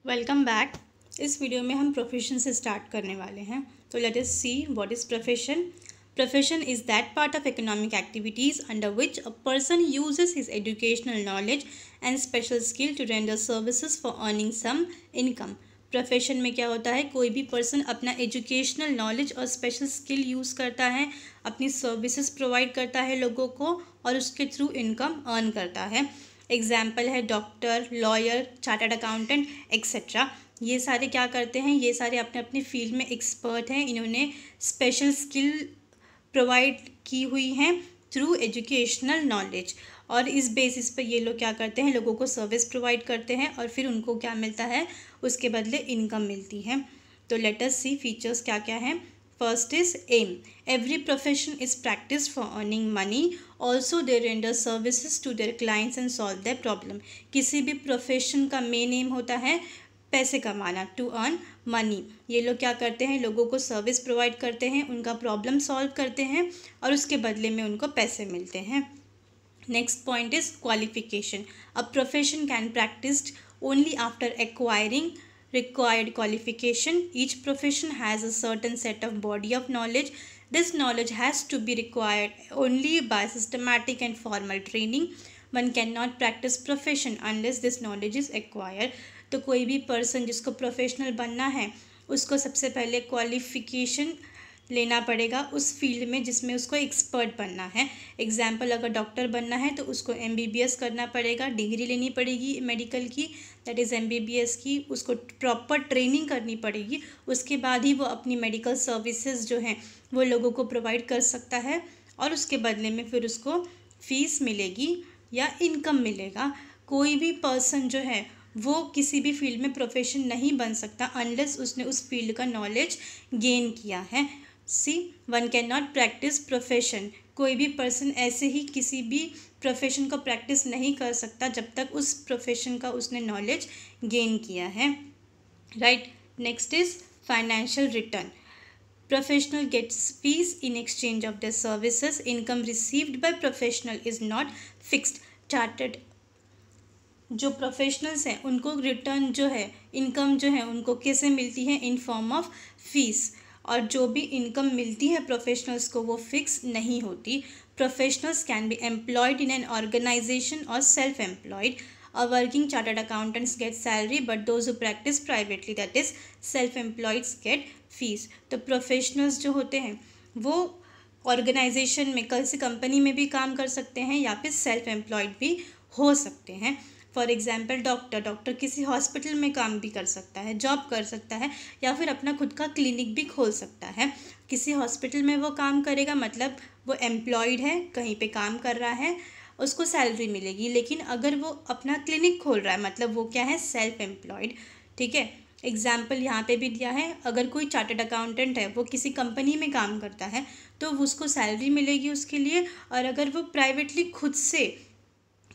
Welcome back. इस video में हम प्रोफेशन से स्टार्ट करने वाले हैं। तो let us see what is profession. Profession is that part of economic activities under which a person uses his educational knowledge and special skill to render services for earning some income. Profession में क्या होता है, कोई भी person अपना educational knowledge और special skill use करता है, अपनी सर्विसेज प्रोवाइड करता है लोगों को और उसके थ्रू इनकम अर्न करता है। एग्जाम्पल है doctor, lawyer, chartered accountant etcetera. ये सारे क्या करते हैं, ये सारे अपने अपने फील्ड में एक्सपर्ट हैं। इन्होंने स्पेशल स्किल प्रोवाइड की हुई हैं थ्रू एजुकेशनल नॉलेज, और इस बेसिस पर ये लोग क्या करते हैं, लोगों को सर्विस प्रोवाइड करते हैं और फिर उनको क्या मिलता है, उसके बदले इनकम मिलती है। तो लेट अस सी फीचर्स क्या क्या हैं। First is aim. Every profession is practiced for earning money. Also they render services to their clients and solve their problem. किसी भी प्रोफेशन का मेन एम होता है पैसे कमाना, टू अर्न मनी। ये लोग क्या करते हैं, लोगों को सर्विस प्रोवाइड करते हैं, उनका प्रॉब्लम सॉल्व करते हैं और उसके बदले में उनको पैसे मिलते हैं। Next point is qualification. A profession can practised only after acquiring required qualification. Each profession has a certain set of body of knowledge. This knowledge has to be required only by systematic and formal training. One cannot practice profession unless this knowledge is acquired. तो कोई भी person जिसको professional बनना है उसको सबसे पहले qualification लेना पड़ेगा उस फील्ड में जिसमें उसको एक्सपर्ट बनना है। एग्जाम्पल, अगर डॉक्टर बनना है तो उसको MBBS करना पड़ेगा, डिग्री लेनी पड़ेगी मेडिकल की, दैट इज़ MBBS की, उसको प्रॉपर ट्रेनिंग करनी पड़ेगी। उसके बाद ही वो अपनी मेडिकल सर्विसेज जो हैं वो लोगों को प्रोवाइड कर सकता है और उसके बदले में फिर उसको फीस मिलेगी या इनकम मिलेगा। कोई भी पर्सन जो है वो किसी भी फील्ड में प्रोफेशन नहीं बन सकता अनलेस उसने उस फील्ड का नॉलेज गेन किया है। See, one can not practise profession. कोई भी पर्सन ऐसे ही किसी भी प्रोफेशन को प्रैक्टिस नहीं कर सकता जब तक उस प्रोफेशन का उसने नॉलेज गेन किया है। Right. Next is financial return. Professional gets fees in exchange of their services. Income received by professional is not fixed. Chartered जो प्रोफेशनल्स हैं उनको रिटर्न जो है, इनकम जो है उनको कैसे मिलती है, इन फॉर्म ऑफ फीस। और जो भी इनकम मिलती है प्रोफेशनल्स को वो फिक्स नहीं होती। Professionals can be employed in an organisation और self employed. A working chartered accountants get salary, but those who practice privately, that is self-employed, get fees. तो प्रोफेशनल्स जो होते हैं वो ऑर्गेनाइजेशन में, किसी कंपनी में भी काम कर सकते हैं या फिर सेल्फ एम्प्लॉयड भी हो सकते हैं। फॉर एग्जाम्पल डॉक्टर किसी हॉस्पिटल में काम भी कर सकता है, जॉब कर सकता है या फिर अपना खुद का क्लिनिक भी खोल सकता है। किसी हॉस्पिटल में वो काम करेगा मतलब वो एम्प्लॉयड है, कहीं पे काम कर रहा है, उसको सैलरी मिलेगी। लेकिन अगर वो अपना क्लिनिक खोल रहा है मतलब वो क्या है, सेल्फ एम्प्लॉयड। ठीक है। एग्जाम्पल यहाँ पे भी दिया है, अगर कोई चार्टर्ड अकाउंटेंट है वो किसी कंपनी में काम करता है तो उसको सैलरी मिलेगी उसके लिए। और अगर वो प्राइवेटली खुद से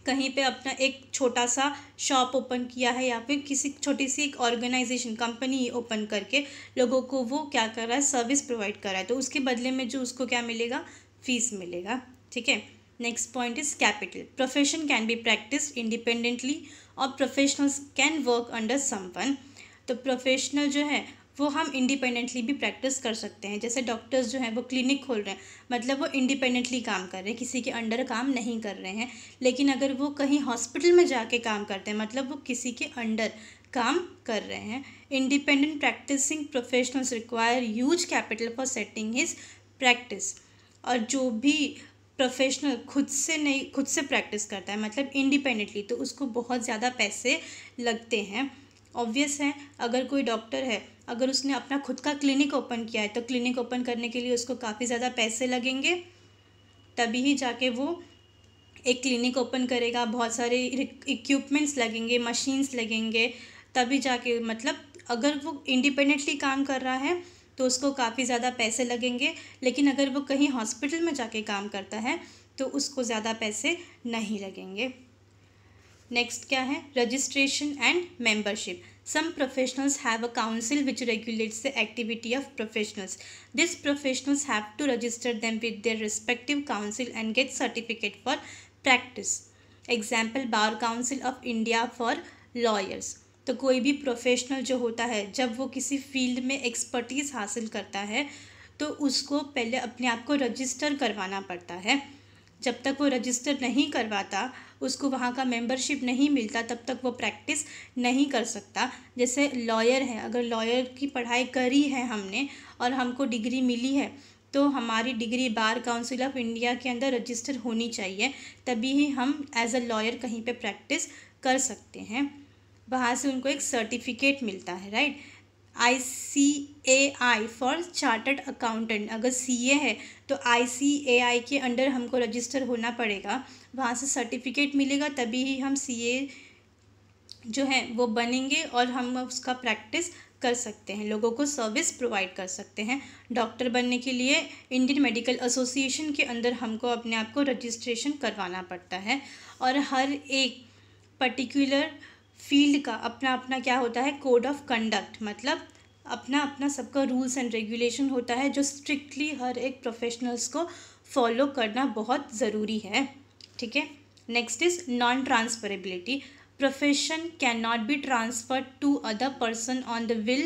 कहीं पे अपना एक छोटा सा शॉप ओपन किया है या फिर किसी छोटी सी एक ऑर्गेनाइजेशन, कंपनी ओपन करके लोगों को वो क्या कर रहा है, सर्विस प्रोवाइड कर रहा है, तो उसके बदले में जो उसको क्या मिलेगा, फीस मिलेगा। ठीक है। Next point is capital. Profession can be practised independently और professionals can work under someone. तो प्रोफेशनल जो है वो हम इंडिपेंडेंटली भी प्रैक्टिस कर सकते हैं। जैसे डॉक्टर्स जो हैं वो क्लिनिक खोल रहे हैं मतलब वो इंडिपेंडेंटली काम कर रहे हैं, किसी के अंडर काम नहीं कर रहे हैं। लेकिन अगर वो कहीं हॉस्पिटल में जाके काम करते हैं मतलब वो किसी के अंडर काम कर रहे हैं। Independent practicing professionals require huge capital for setting his practice. और जो भी प्रोफेशनल खुद से प्रैक्टिस करता है मतलब इंडिपेंडेंटली, तो उसको बहुत ज़्यादा पैसे लगते हैं। ऑब्वियस है, अगर कोई डॉक्टर है, अगर उसने अपना खुद का क्लिनिक ओपन किया है तो क्लिनिक ओपन करने के लिए उसको काफ़ी ज़्यादा पैसे लगेंगे, तभी ही जाके वो एक क्लिनिक ओपन करेगा। बहुत सारे इक्विपमेंट्स लगेंगे, मशीन्स लगेंगे, तभी जाके, मतलब अगर वो इंडिपेंडेंटली काम कर रहा है तो उसको काफ़ी ज़्यादा पैसे लगेंगे। लेकिन अगर वो कहीं हॉस्पिटल में जाके काम करता है तो उसको ज़्यादा पैसे नहीं लगेंगे। नेक्स्ट क्या है, registration and membership. Some professionals have a council which regulates the activity of professionals. These professionals have to register them with their respective council and get certificate for practice. Example, Bar Council of India for lawyers. तो कोई भी professional जो होता है, जब वो किसी field में एक्सपर्टीज़ हासिल करता है तो उसको पहले अपने आप को रजिस्टर करवाना पड़ता है। जब तक वो रजिस्टर नहीं करवाता, उसको वहाँ का मेंबरशिप नहीं मिलता, तब तक वो प्रैक्टिस नहीं कर सकता। जैसे लॉयर है, अगर लॉयर की पढ़ाई करी है हमने और हमको डिग्री मिली है, तो हमारी degree bar council of India के अंदर रजिस्टर होनी चाहिए, तभी ही हम एज अ लॉयर कहीं पे प्रैक्टिस कर सकते हैं। वहाँ से उनको एक सर्टिफिकेट मिलता है, right. ICAI for chartered accountant, अगर CA है तो ICAI के अंडर हमको रजिस्टर होना पड़ेगा, वहाँ से सर्टिफिकेट मिलेगा, तभी ही हम CA जो है वो बनेंगे और हम उसका प्रैक्टिस कर सकते हैं, लोगों को सर्विस प्रोवाइड कर सकते हैं। डॉक्टर बनने के लिए इंडियन मेडिकल एसोसिएशन के अंदर हमको अपने आप को रजिस्ट्रेशन करवाना पड़ता है। और हर एक पर्टिकुलर फील्ड का अपना अपना क्या होता है, कोड ऑफ कंडक्ट, मतलब अपना अपना सबका रूल्स एंड रेगुलेशन होता है, जो स्ट्रिक्टली हर एक प्रोफेशनल्स को फॉलो करना बहुत ज़रूरी है, ठीक है। Next is non transferability. Profession cannot be transferred to other person on the will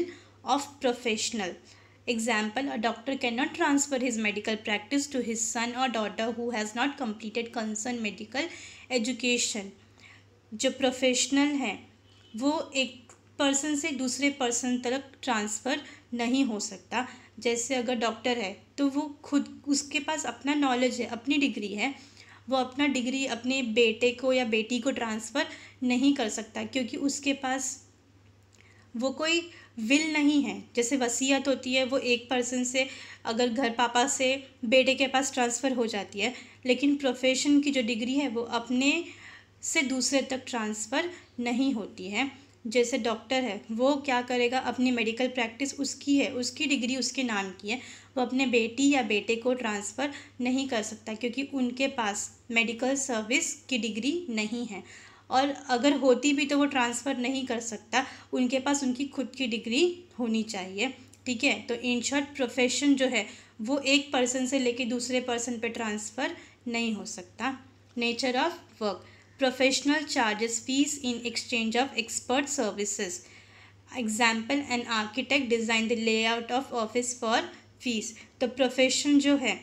of professional. Example, a doctor cannot transfer his medical practice to his son or daughter who has not completed concerned medical education. जो professional हैं वो एक person से दूसरे person तक transfer नहीं हो सकता। जैसे अगर डॉक्टर है तो वो खुद, उसके पास अपना नॉलेज है, अपनी डिग्री है, वो अपना डिग्री अपने बेटे को या बेटी को ट्रांसफ़र नहीं कर सकता, क्योंकि उसके पास वो कोई विल नहीं है। जैसे वसीयत होती है, वो एक पर्सन से, अगर घर पापा से बेटे के पास ट्रांसफ़र हो जाती है, लेकिन प्रोफेशन की जो डिग्री है वो अपने से दूसरे तक ट्रांसफ़र नहीं होती है। जैसे डॉक्टर है, वो क्या करेगा, अपनी मेडिकल प्रैक्टिस उसकी है, उसकी डिग्री उसके नाम की है, वो अपने बेटी या बेटे को ट्रांसफ़र नहीं कर सकता, क्योंकि उनके पास मेडिकल सर्विस की डिग्री नहीं है। और अगर होती भी तो वो ट्रांसफ़र नहीं कर सकता, उनके पास उनकी खुद की डिग्री होनी चाहिए, ठीक है। तो इन शॉर्ट प्रोफेशन जो है वो एक पर्सन से लेके दूसरे पर्सन पे ट्रांसफ़र नहीं हो सकता। Nature of work, professional charges fees in exchange of expert services. Example, an architect design the layout of office for fees. तो प्रोफेशन जो है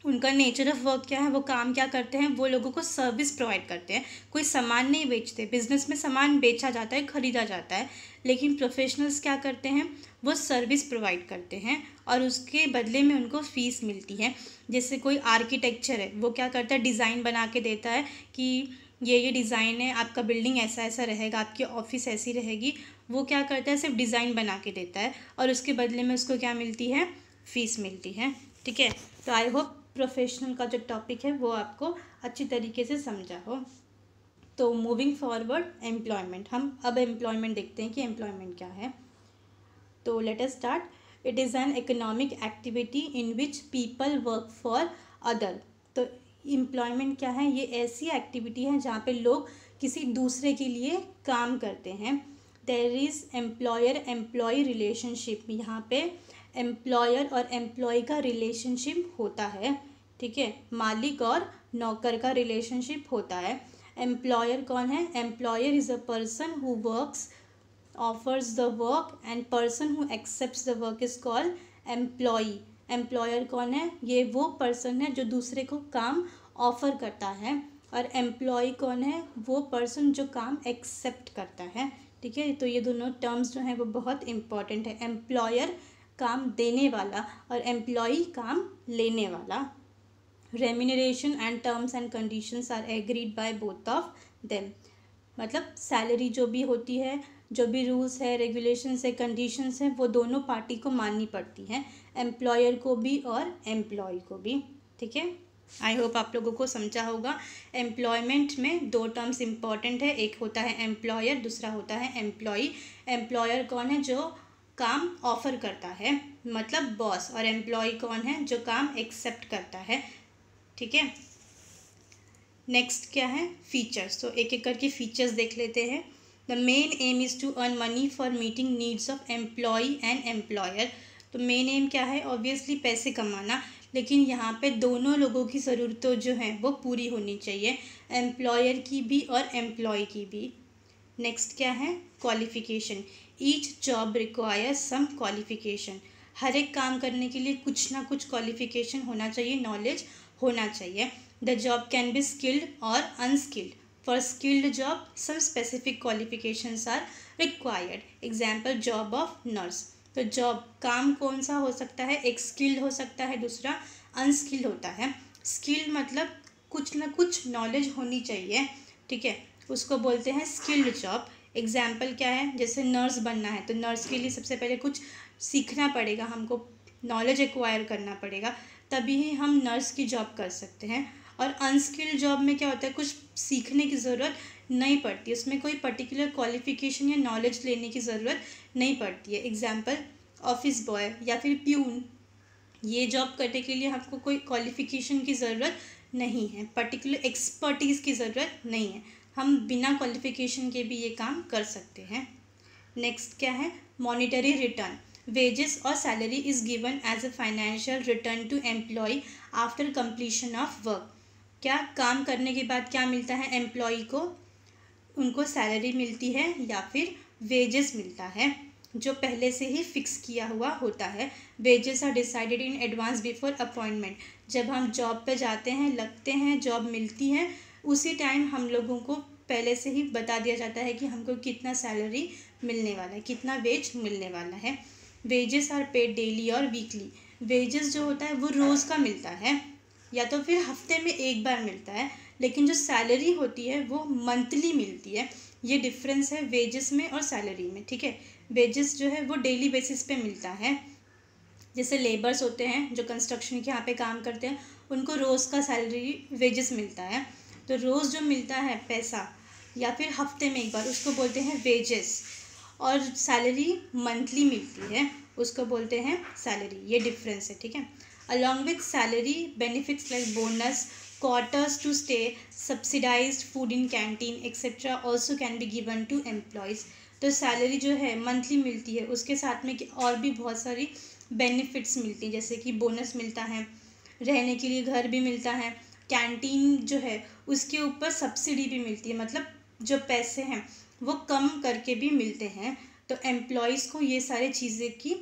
उनका नेचर ऑफ वर्क क्या है, वो काम क्या करते हैं, वो लोगों को सर्विस प्रोवाइड करते हैं, कोई सामान नहीं बेचते। बिजनेस में सामान बेचा जाता है, खरीदा जाता है, लेकिन प्रोफेशनल्स क्या करते हैं, वो सर्विस प्रोवाइड करते हैं और उसके बदले में उनको फ़ीस मिलती है। जैसे कोई आर्किटेक्चर है, वो क्या करता है, डिज़ाइन बना के देता है कि ये डिज़ाइन है, आपका बिल्डिंग ऐसा ऐसा रहेगा, आपकी ऑफिस ऐसी रहेगी। वो क्या करता है, सिर्फ डिज़ाइन बना के देता है और उसके बदले में उसको क्या मिलती है, फ़ीस मिलती है, ठीक है। तो आई होप प्रोफेशनल का जो टॉपिक है वो आपको अच्छी तरीके से समझा हो। तो मूविंग फॉरवर्ड, एम्प्लॉयमेंट, हम अब एम्प्लॉयमेंट देखते हैं कि एम्प्लॉयमेंट क्या है। तो let us start. It is an economic activity in which people work for other. तो एम्प्लॉयमेंट क्या है, ये ऐसी एक्टिविटी है जहाँ पे लोग किसी दूसरे के लिए काम करते हैं। There is employer employee relationship, यहाँ पे एम्प्लॉयर और एम्प्लॉय का रिलेशनशिप होता है, ठीक है। मालिक और नौकर का रिलेशनशिप होता है। एम्प्लॉयर कौन है, employer is a person who works, offers the work, and person who accepts the work is called employee. Employer कौन है, ये वो पर्सन है जो दूसरे को काम ऑफ़र करता है, और एम्प्लॉय कौन है, वो पर्सन जो काम एक्सेप्ट करता है, ठीक है। तो ये दोनों टर्म्स जो हैं वो बहुत इंपॉर्टेंट है। एम्प्लॉयर काम देने वाला और एम्प्लॉई काम लेने वाला। Remuneration and terms and conditions are agreed by both of them, मतलब सैलरी जो भी होती है, जो भी रूल्स है, रेगुलेशंस है, कंडीशंस हैं, वो दोनों पार्टी को माननी पड़ती हैं, एम्प्लॉयर को भी और एम्प्लॉय को भी, ठीक है। आई होप आप लोगों को समझा होगा। एम्प्लॉयमेंट में दो टर्म्स इंपॉर्टेंट है, एक होता है एम्प्लॉयर, दूसरा होता है एम्प्लॉई। एम्प्लॉयर कौन है, जो काम ऑफर करता है, मतलब बॉस, और एम्प्लॉय कौन है, जो काम एक्सेप्ट करता है, ठीक है। नेक्स्ट क्या है, फीचर्स। तो एक एक करके फीचर्स देख लेते हैं। The main aim is to earn money for meeting needs of employee and employer. तो मेन एम क्या है, ऑब्वियसली पैसे कमाना, लेकिन यहाँ पे दोनों लोगों की ज़रूरतों जो हैं वो पूरी होनी चाहिए, एम्प्लॉयर की भी और एम्प्लॉय की भी। नेक्स्ट क्या है, क्वालिफिकेशन। ईच जॉब रिक्वायर्स सम क्वालिफिकेशन। हर एक काम करने के लिए कुछ ना कुछ क्वालिफिकेशन होना चाहिए, नॉलेज होना चाहिए। The job can be skilled और unskilled. For skilled job some specific qualifications are required. Example job of nurse. तो जॉब काम कौन सा हो सकता है, एक स्किल्ड हो सकता है, दूसरा अनस्किल्ड होता है। स्किल्ड मतलब कुछ ना कुछ नॉलेज होनी चाहिए, ठीक है, उसको बोलते हैं स्किल्ड जॉब। एग्जाम्पल क्या है, जैसे नर्स बनना है तो नर्स के लिए सबसे पहले कुछ सीखना पड़ेगा, हमको नॉलेज एक्वायर करना पड़ेगा, तभी ही हम नर्स की जॉब कर सकते हैं। और अनस्किल्ड जॉब में क्या होता है, कुछ सीखने की ज़रूरत नहीं पड़ती, उसमें कोई पर्टिकुलर क्वालिफिकेशन या नॉलेज लेने की ज़रूरत नहीं पड़ती है। एग्जाम्पल ऑफिस बॉय या फिर प्यून, ये जॉब करने के लिए हमको कोई क्वालिफिकेशन की ज़रूरत नहीं है, पर्टिकुलर एक्सपर्टीज़ की ज़रूरत नहीं है, हम बिना क्वालिफिकेशन के भी ये काम कर सकते हैं। नेक्स्ट क्या है, मॉनिटरी रिटर्न। वेजेस और salary is given as a financial return to employee after completion of work. क्या काम करने के बाद क्या मिलता है एम्प्लॉय को, उनको सैलरी मिलती है या फिर वेजेस मिलता है, जो पहले से ही फिक्स किया हुआ होता है। Wages are decided in advance before appointment. जब हम जॉब पे जाते हैं, लगते हैं, जॉब मिलती है, उसी टाइम हम लोगों को पहले से ही बता दिया जाता है कि हमको कितना सैलरी मिलने वाला है, कितना वेज मिलने वाला है। वेजेस आर पेड डेली और वीकली। वेजेस जो होता है वो रोज़ का मिलता है या तो फिर हफ्ते में एक बार मिलता है, लेकिन जो सैलरी होती है वो मंथली मिलती है। ये डिफरेंस है वेजेस में और सैलरी में, ठीक है। वेजेस जो है वो डेली बेसिस पे मिलता है। जैसे लेबर्स होते हैं जो कंस्ट्रक्शन के यहाँ पे काम करते हैं, उनको रोज़ का सैलरी वेजेस मिलता है। तो रोज़ जो मिलता है पैसा या फिर हफ्ते में एक बार, उसको बोलते हैं वेजेस। और सैलरी मंथली मिलती है, उसको बोलते हैं सैलरी। ये डिफरेंस है, ठीक है। Along with salary benefits like bonus, quarters to stay, subsidized food in canteen etcetera also can be given to employees. तो सैलरी जो है मंथली मिलती है, उसके साथ में और भी बहुत सारी बेनिफिट्स मिलती हैं, जैसे कि बोनस मिलता है, रहने के लिए घर भी मिलता है, कैंटीन जो है उसके ऊपर सब्सिडी भी मिलती है, मतलब जो पैसे हैं वो कम करके भी मिलते हैं। तो एम्प्लॉयज़ को ये सारी चीज़ें की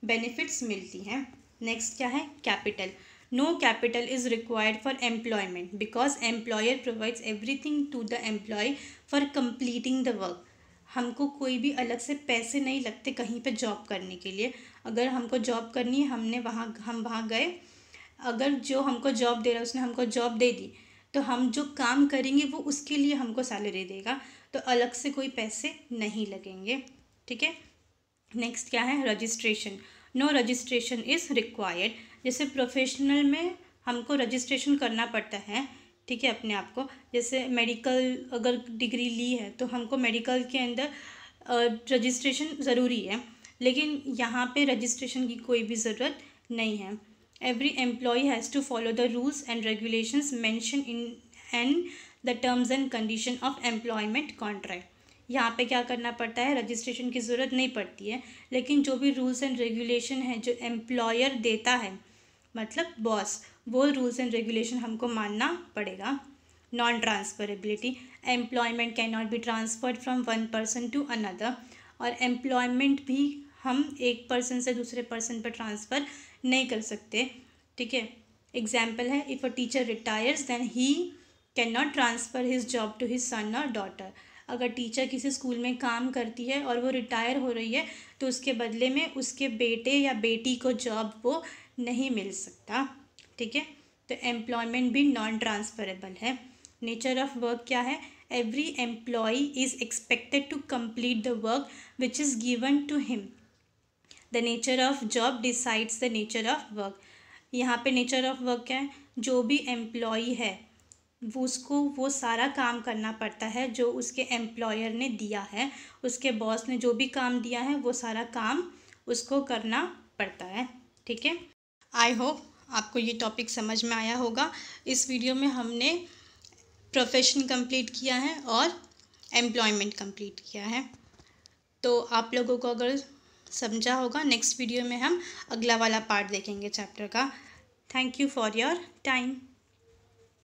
बेनिफिट्स मिलती हैं। नेक्स्ट क्या है, capital. No capital is required for employment because employer provides everything to the employee for completing the work. हमको कोई भी अलग से पैसे नहीं लगते कहीं पे जॉब करने के लिए। अगर हमको जॉब करनी है, हम वहाँ गए, अगर जो हमको जॉब दे रहा है उसने हमको जॉब दे दी, तो हम जो काम करेंगे वो उसके लिए हमको सैलरी देगा, तो अलग से कोई पैसे नहीं लगेंगे, ठीक है। नेक्स्ट क्या है, registration. No registration is required. जैसे प्रोफेशनल में हमको रजिस्ट्रेशन करना पड़ता है, ठीक है, अपने आप को। जैसे मेडिकल अगर डिग्री ली है तो हमको मेडिकल के अंदर रजिस्ट्रेशन ज़रूरी है, लेकिन यहाँ पे रजिस्ट्रेशन की कोई भी ज़रूरत नहीं है। Every employee has to follow the rules and regulations mention in the terms and condition of employment contract. यहाँ पे क्या करना पड़ता है, रजिस्ट्रेशन की ज़रूरत नहीं पड़ती है, लेकिन जो भी रूल्स एंड रेगुलेशन है जो एम्प्लॉयर देता है, मतलब बॉस, वो रूल्स एंड रेगुलेशन हमको मानना पड़ेगा। Non transferability. Employment can not be transferred from one person to another. और एम्प्लॉयमेंट भी हम एक पर्सन से दूसरे पर्सन पर ट्रांसफ़र नहीं कर सकते, ठीक है। एग्जाम्पल है, if a teacher retires then he can not transfer his job to his son और डॉटर। अगर टीचर किसी स्कूल में काम करती है और वो रिटायर हो रही है, तो उसके बदले में उसके बेटे या बेटी को जॉब वो नहीं मिल सकता, ठीक है। तो एम्प्लॉयमेंट भी नॉन ट्रांसफरेबल है। नेचर ऑफ वर्क क्या है, every employee is expected to complete the work which is given to him. The nature of job decides the nature of work. यहाँ पे नेचर ऑफ वर्क क्या है, जो भी एम्प्लॉय है वो उसको वो सारा काम करना पड़ता है जो उसके एम्प्लॉयर ने दिया है, उसके बॉस ने जो भी काम दिया है वो सारा काम उसको करना पड़ता है, ठीक है। आई होप आपको ये टॉपिक समझ में आया होगा। इस वीडियो में हमने प्रोफेशन कंप्लीट किया है और एम्प्लॉयमेंट कंप्लीट किया है, तो आप लोगों को अगर समझा होगा, नेक्स्ट वीडियो में हम अगला वाला पार्ट देखेंगे चैप्टर का। Thank you for your time.